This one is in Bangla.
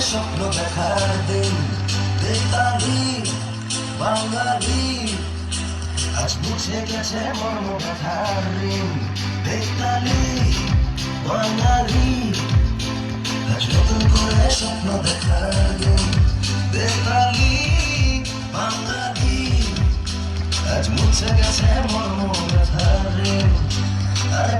স্বপ্ন দেখার দিন বেতালি বাঙালি আজ মুছে গেছে মর্ম ব্যথার ঋণ বেতালি বাঙালি আজ নতুন করে স্বপ্ন দেখার দিন বেতালি বাঙালি আজ মুছে গেছে মর্ম ব্যথার ঋণ আরে